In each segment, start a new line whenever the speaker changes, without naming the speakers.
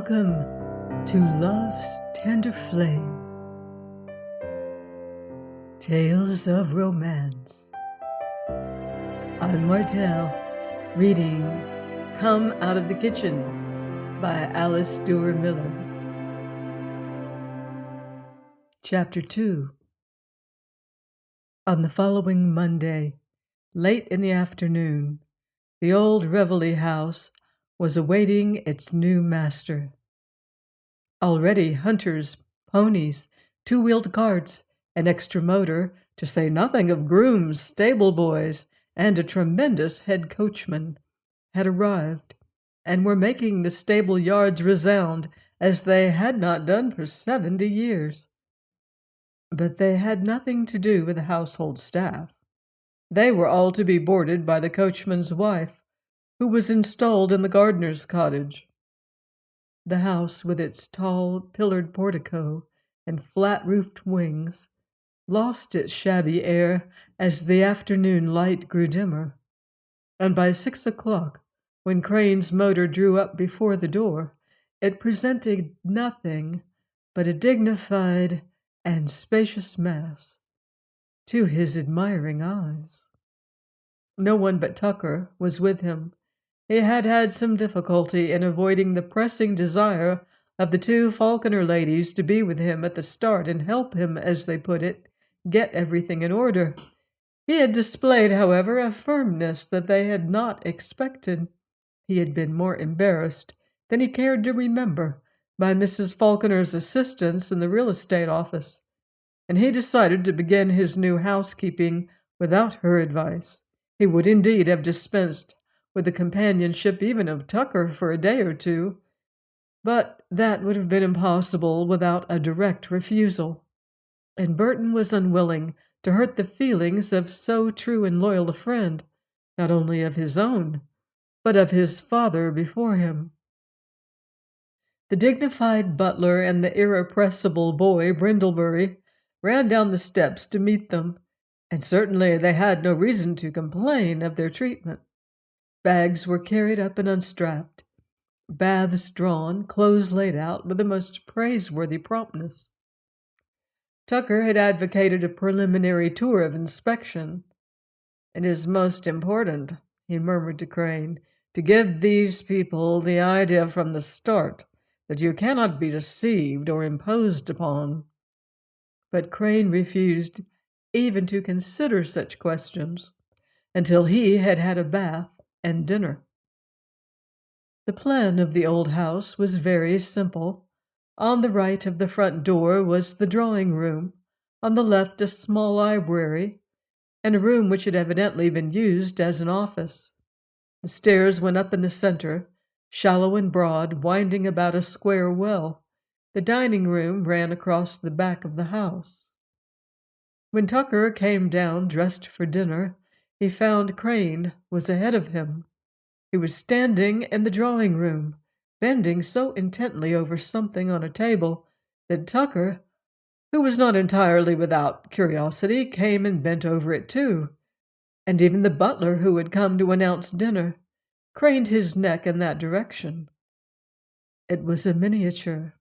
Welcome to Love's Tender Flame, Tales of Romance. I'm Martell, reading Come Out of the Kitchen by Alice Duer Miller. Chapter 2. On the following Monday, late in the afternoon, the old Reveille house was awaiting its new master. Already hunters, ponies, two-wheeled carts, an extra motor, to say nothing of grooms, stable boys, and a tremendous head coachman, had arrived, and were making the stable yards resound as they had not done for 70 years. But they had nothing to do with the household staff. They were all to be boarded by the coachman's wife, who was installed in the gardener's cottage. The house, with its tall, pillared portico and flat-roofed wings, lost its shabby air as the afternoon light grew dimmer, and by 6 o'clock, when Crane's motor drew up before the door, it presented nothing but a dignified and spacious mass to his admiring eyes. No one but Tucker was with him. He had had some difficulty in avoiding the pressing desire of the two Falkener ladies to be with him at the start and help him, as they put it, get everything in order. He had displayed, however, a firmness that they had not expected. He had been more embarrassed than he cared to remember by Mrs. Falkener's assistance in the real estate office, and he decided to begin his new housekeeping without her advice. He would indeed have dispensed with the companionship even of Tucker for a day or two, but that would have been impossible without a direct refusal, and Burton was unwilling to hurt the feelings of so true and loyal a friend, not only of his own, but of his father before him. The dignified butler and the irrepressible boy, Brindlebury, ran down the steps to meet them, and certainly they had no reason to complain of their treatment. Bags were carried up and unstrapped, baths drawn, clothes laid out with the most praiseworthy promptness. Tucker had advocated a preliminary tour of inspection. "It is most important," he murmured to Crane, "to give these people the idea from the start that you cannot be deceived or imposed upon." But Crane refused even to consider such questions until he had had a bath and dinner. The plan of the old house was very simple. On the right of the front door was the drawing room, on the left a small library, and a room which had evidently been used as an office. The stairs went up in the center, shallow and broad, winding about a square well. The dining room ran across the back of the house. When Tucker came down dressed for dinner, he found Crane was ahead of him. He was standing in the drawing room, bending so intently over something on a table that Tucker, who was not entirely without curiosity, came and bent over it too, and even the butler, who had come to announce dinner, craned his neck in that direction. It was a miniature,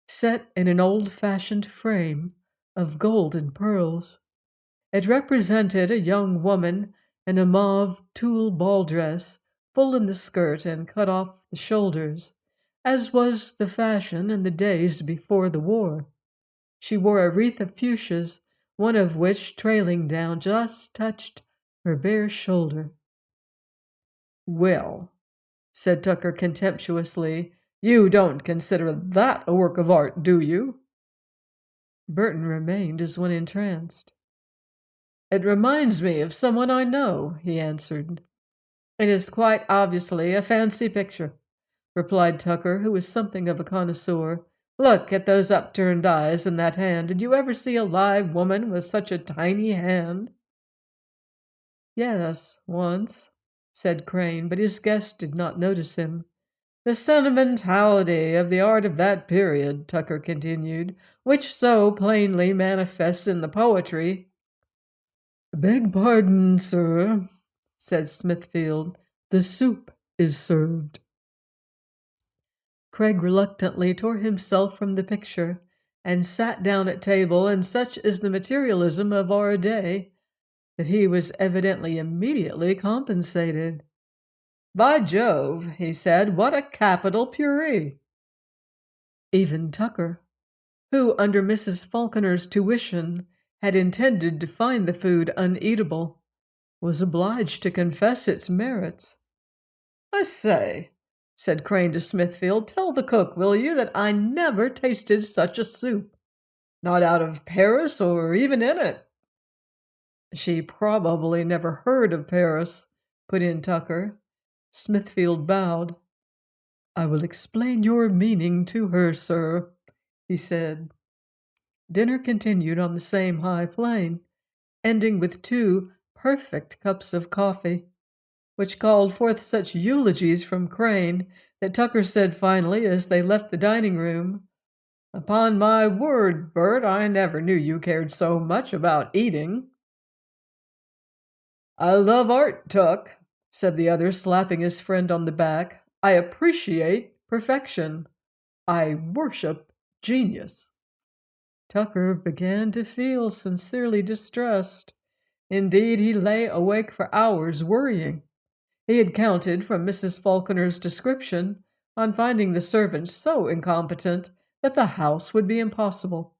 set in an old-fashioned frame of gold and pearls. It represented a young woman in a mauve tulle ball dress, full in the skirt and cut off the shoulders, as was the fashion in the days before the war. She wore a wreath of fuchsias, one of which, trailing down, just touched her bare shoulder. "Well," said Tucker contemptuously, "you don't consider that a work of art, do you?" Burton remained as one entranced. "It reminds me of someone I know," he answered. "It is quite obviously a fancy picture," replied Tucker, who was something of a connoisseur. "Look at those upturned eyes and that hand. Did you ever see a live woman with such a tiny hand?" "Yes, once," said Crane, but his guest did not notice him. "The sentimentality of the art of that period," Tucker continued, "which so plainly manifests in the poetry—" "Beg pardon, sir," said Smithfield. "The soup is served." Craig reluctantly tore himself from the picture and sat down at table, and such is the materialism of our day that he was evidently immediately compensated. "By Jove," he said, "what a capital puree!" Even Tucker, who under Mrs. Falkener's tuition had intended to find the food uneatable, was obliged to confess its merits. "I say," said Crane to Smithfield, "tell the cook, will you, that I never tasted such a soup. Not out of Paris or even in it." "She probably never heard of Paris," put in Tucker. Smithfield bowed. "I will explain your meaning to her, sir," he said. Dinner continued on the same high plane, ending with 2 perfect cups of coffee, which called forth such eulogies from Crane that Tucker said finally, as they left the dining room, "Upon my word, Bert, I never knew you cared so much about eating." "I love art, Tuck," said the other, slapping his friend on the back. "I appreciate perfection. I worship genius." Tucker began to feel sincerely distressed. Indeed, he lay awake for hours worrying. He had counted, from Mrs. Falconer's description, on finding the servants so incompetent that the house would be impossible.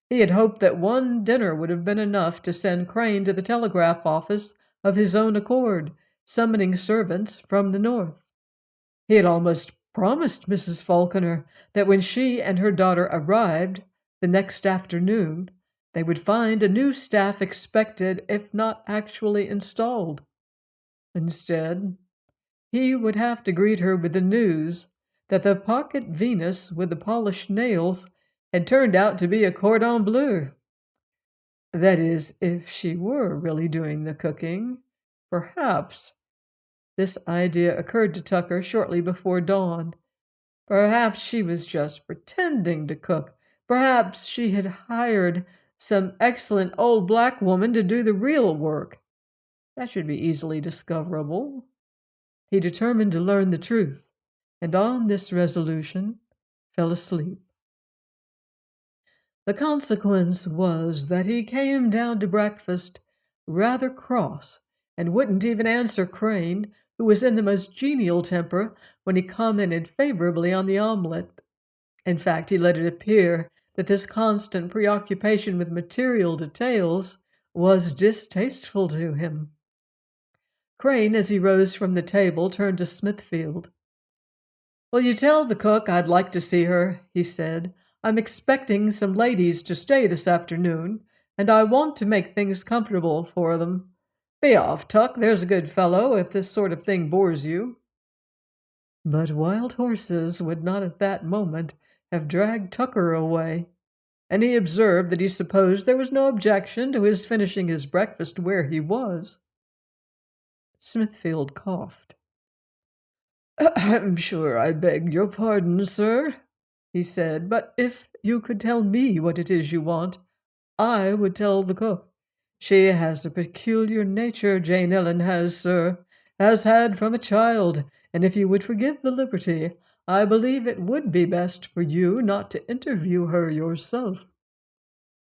He had hoped that one dinner would have been enough to send Crane to the telegraph office of his own accord, summoning servants from the north. He had almost promised Mrs. Falconer that when she and her daughter arrived the next afternoon, they would find a new staff expected, if not actually installed. Instead, he would have to greet her with the news that the pocket Venus with the polished nails had turned out to be a cordon bleu. That is, if she were really doing the cooking. Perhaps this idea occurred to Tucker shortly before dawn. Perhaps she was just pretending to cook. Perhaps she had hired some excellent old black woman to do the real work. That should be easily discoverable. He determined to learn the truth, and on this resolution fell asleep. The consequence was that he came down to breakfast rather cross, and wouldn't even answer Crane, who was in the most genial temper, when he commented favorably on the omelette. In fact, he let it appear that this constant preoccupation with material details was distasteful to him. Crane, as he rose from the table, turned to Smithfield. "Will you tell the cook I'd like to see her?" he said. "I'm expecting some ladies to stay this afternoon, and I want to make things comfortable for them. Be off, Tuck, there's a good fellow, if this sort of thing bores you." But wild horses would not at that moment have dragged Tucker away, and he observed that he supposed there was no objection to his finishing his breakfast where he was. Smithfield coughed. "I'm sure I beg your pardon, sir," he said, "but if you could tell me what it is you want, I would tell the cook. She has a peculiar nature, Jane Ellen has, sir, has had from a child, and if you would forgive the liberty, I believe it would be best for you not to interview her yourself."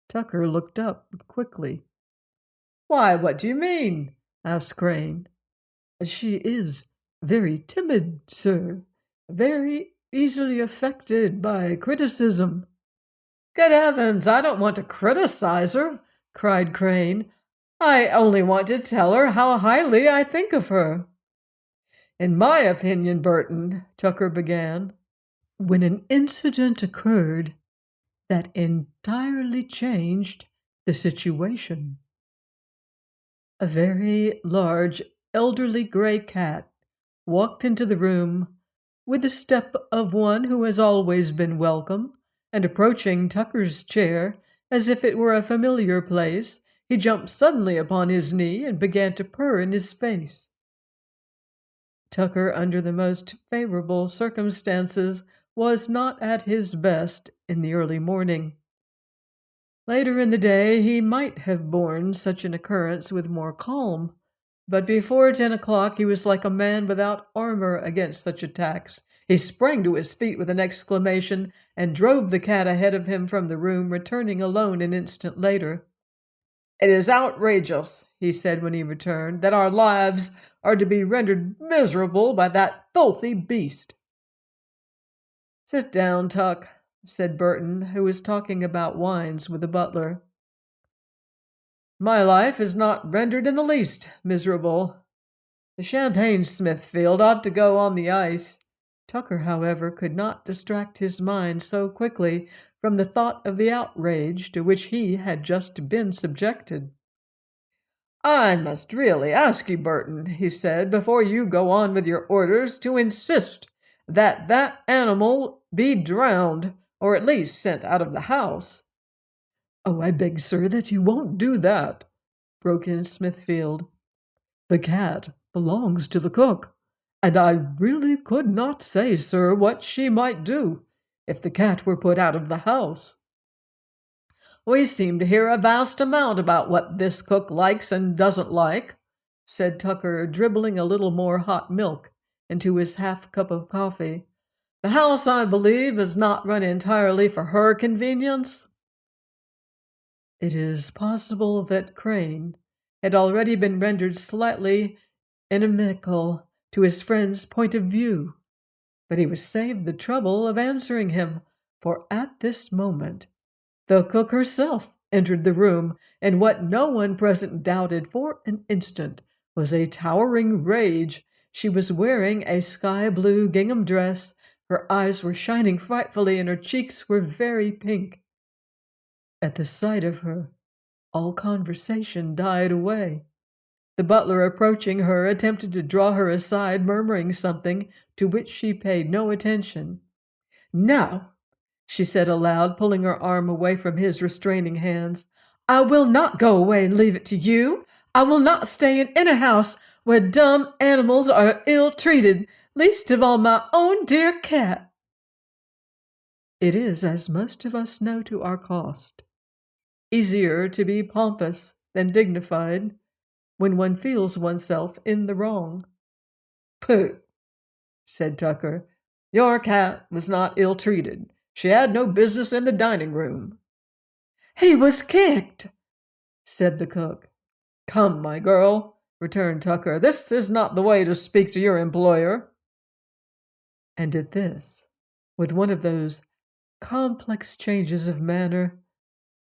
Tucker looked up quickly. "Why, what do you mean?" asked Crane. "She is very timid, sir, very easily affected by criticism." "Good heavens, I don't want to criticize her," cried Crane. "I only want to tell her how highly I think of her." "In my opinion, Burton," Tucker began, when an incident occurred that entirely changed the situation. A very large, elderly gray cat walked into the room with the step of one who has always been welcome, and approaching Tucker's chair as if it were a familiar place, he jumped suddenly upon his knee and began to purr in his face. Tucker, under the most favorable circumstances, was not at his best in the early morning. Later in the day he might have borne such an occurrence with more calm, but before 10 o'clock he was like a man without armor against such attacks. He sprang to his feet with an exclamation and drove the cat ahead of him from the room, returning alone an instant later. "It is outrageous," he said when he returned, "that our lives are to be rendered miserable by that filthy beast." "Sit down, Tuck," said Burton, who was talking about wines with the butler. "My life is not rendered in the least miserable. The champagne Smithfield ought to go on the ice." Tucker, however, could not distract his mind so quickly from the thought of the outrage to which he had just been subjected. "I must really ask you, Burton," he said, "before you go on with your orders, to insist that that animal be drowned, or at least sent out of the house." "Oh, I beg, sir, that you won't do that," broke in Smithfield. "The cat belongs to the cook, and I really could not say, sir, what she might do if the cat were put out of the house." "We seem to hear a vast amount about what this cook likes and doesn't like," said Tucker, dribbling a little more hot milk into his half cup of coffee. "The house, I believe, is not run entirely for her convenience." It is possible that Crane had already been rendered slightly inimical to his friend's point of view, but he was saved the trouble of answering him, for at this moment the cook herself entered the room, and what no one present doubted for an instant was a towering rage. She was wearing a sky-blue gingham dress, her eyes were shining frightfully, and her cheeks were very pink. At the sight of her, all conversation died away. The butler, approaching her, attempted to draw her aside, murmuring something to which she paid no attention. "Now," she said aloud, pulling her arm away from his restraining hands, "I will not go away and leave it to you. I will not stay in any house where dumb animals are ill-treated, least of all my own dear cat." It is, as most of us know to our cost, easier to be pompous than dignified when one feels oneself in the wrong. "Pooh!" said Tucker. "Your cat was not ill-treated. She had no business in the dining room." "He was kicked," said the cook. "Come, my girl," returned Tucker, "this is not the way to speak to your employer." And at this, with one of those complex changes of manner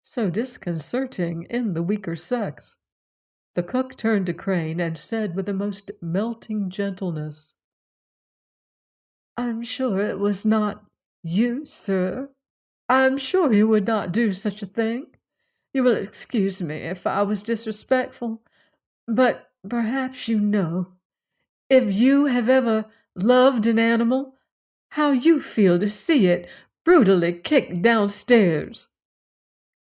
so disconcerting in the weaker sex, the cook turned to Crane and said with the most melting gentleness, "I'm sure it was not you, sir. I'm sure you would not do such a thing. You will excuse me if I was disrespectful, but perhaps you know, if you have ever loved an animal, how you feel to see it brutally kicked downstairs."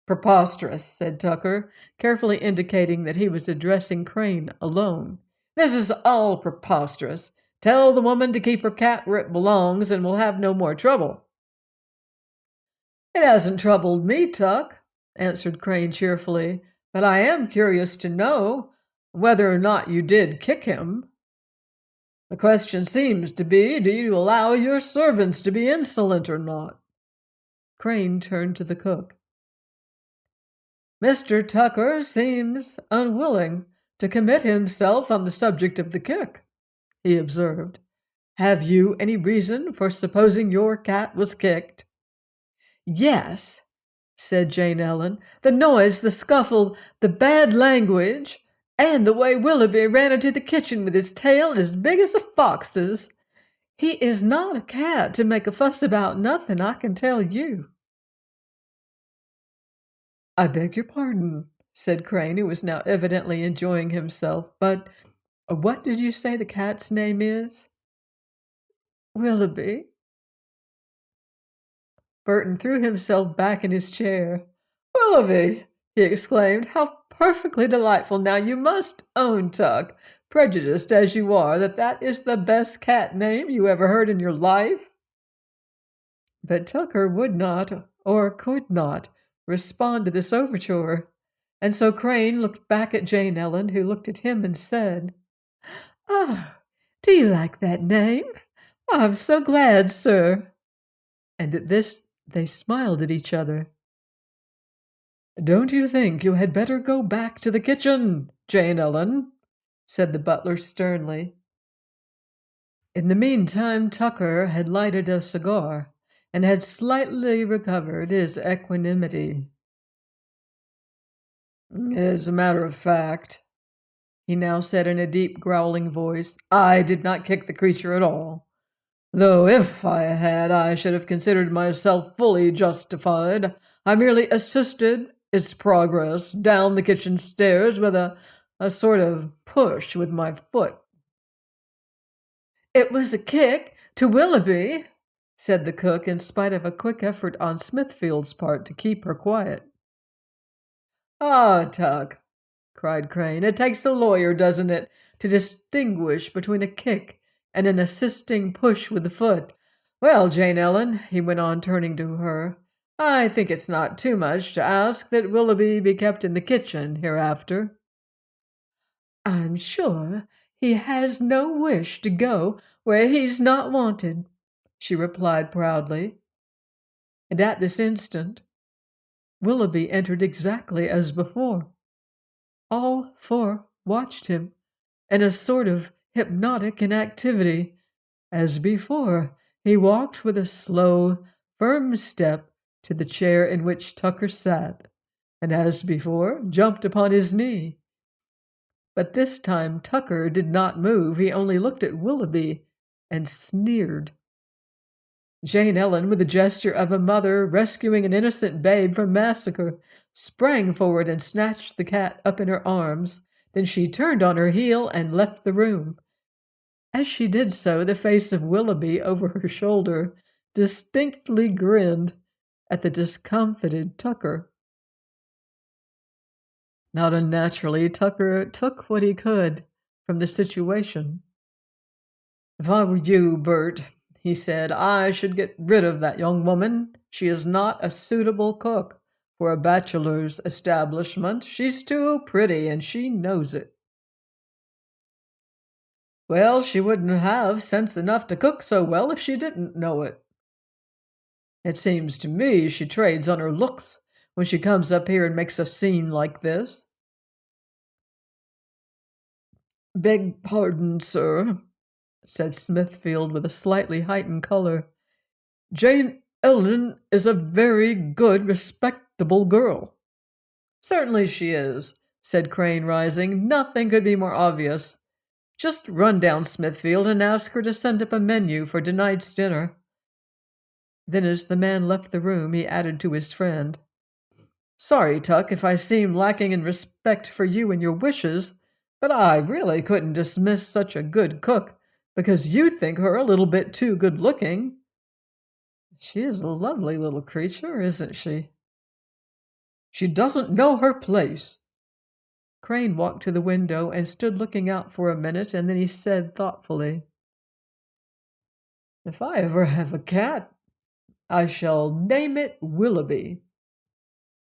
"Preposterous," said Tucker, carefully indicating that he was addressing Crane alone. "This is all preposterous. Tell the woman to keep her cat where it belongs, and we'll have no more trouble." "It hasn't troubled me, Tuck," answered Crane cheerfully, "but I am curious to know whether or not you did kick him. The question seems to be, do you allow your servants to be insolent or not?" Crane turned to the cook. "Mr. Tucker seems unwilling to commit himself on the subject of the kick," he observed. "Have you any reason for supposing your cat was kicked?" "Yes," said Jane Ellen. "The noise, the scuffle, the bad language, and the way Willoughby ran into the kitchen with his tail as big as a fox's. He is not a cat to make a fuss about nothing, I can tell you." "I beg your pardon," said Crane, who was now evidently enjoying himself, "but what did you say the cat's name is?" "Willoughby." Burton threw himself back in his chair. "Willoughby!" he exclaimed. "How perfectly delightful! Now you must own, Tuck, prejudiced as you are, that that is the best cat name you ever heard in your life." But Tucker would not, or could not, respond to this overture, and so Crane looked back at Jane Ellen, who looked at him and said, "Oh, do you like that name? I'm so glad, sir. And at this they smiled at each other. Don't you think you had better go back to the kitchen, Jane Ellen? Said the butler sternly. In the meantime, Tucker had lighted a cigar and had slightly recovered his equanimity. As a matter of fact, he now said in a deep, growling voice, I did not kick the creature at all. Though if I had, I should have considered myself fully justified. I merely assisted its progress down the kitchen stairs with a sort of push with my foot. It was a kick to Willoughby, said the cook, in spite of a quick effort on Smithfield's part to keep her quiet. Ah, Tuck, cried Crane, it takes a lawyer, doesn't it, to distinguish between a kick and an assisting push with the foot. Well, Jane Ellen, he went on, turning to her, I think it's not too much to ask that Willoughby be kept in the kitchen hereafter. I'm sure he has no wish to go where he's not wanted, she replied proudly. And at this instant, Willoughby entered exactly as before. All four watched him in a sort of hypnotic inactivity. As before, he walked with a slow, firm step to the chair in which Tucker sat, and as before, jumped upon his knee. But this time Tucker did not move. He only looked at Willoughby and sneered. Jane Ellen, with the gesture of a mother rescuing an innocent babe from massacre, sprang forward and snatched the cat up in her arms. Then she turned on her heel and left the room. As she did so, the face of Willoughby over her shoulder distinctly grinned at the discomfited Tucker. Not unnaturally, Tucker took what he could from the situation. If I were you, Bert, he said, I should get rid of that young woman. She is not a suitable cook for a bachelor's establishment. She's too pretty, and she knows it. Well, she wouldn't have sense enough to cook so well if she didn't know it. It seems to me she trades on her looks when she comes up here and makes a scene like this. Beg pardon, sir, said Smithfield with a slightly heightened color. Jane Ellen is a very good, respectable girl. Certainly she is, said Crane, rising. Nothing could be more obvious. Just run down Smithfield and ask her to send up a menu for tonight's dinner. Then, as the man left the room, he added to his friend, Sorry, Tuck, if I seem lacking in respect for you and your wishes, but I really couldn't dismiss such a good cook because you think her a little bit too good-looking. She is a lovely little creature, isn't she? She doesn't know her place. Crane walked to the window and stood looking out for a minute, and then he said thoughtfully, If I ever have a cat, I shall name it Willoughby.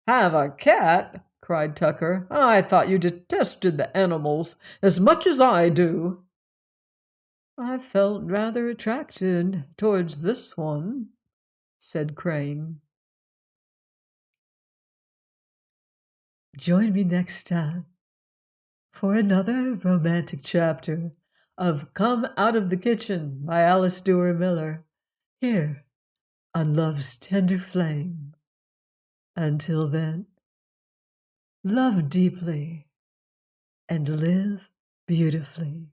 Have a cat? Cried Tucker. I thought you detested the animals as much as I do. I felt rather attracted towards this one, said Crane. Join me next time for another romantic chapter of Come Out of the Kitchen by Alice Duer Miller, here on Love's Tender Flame. Until then, love deeply and live beautifully.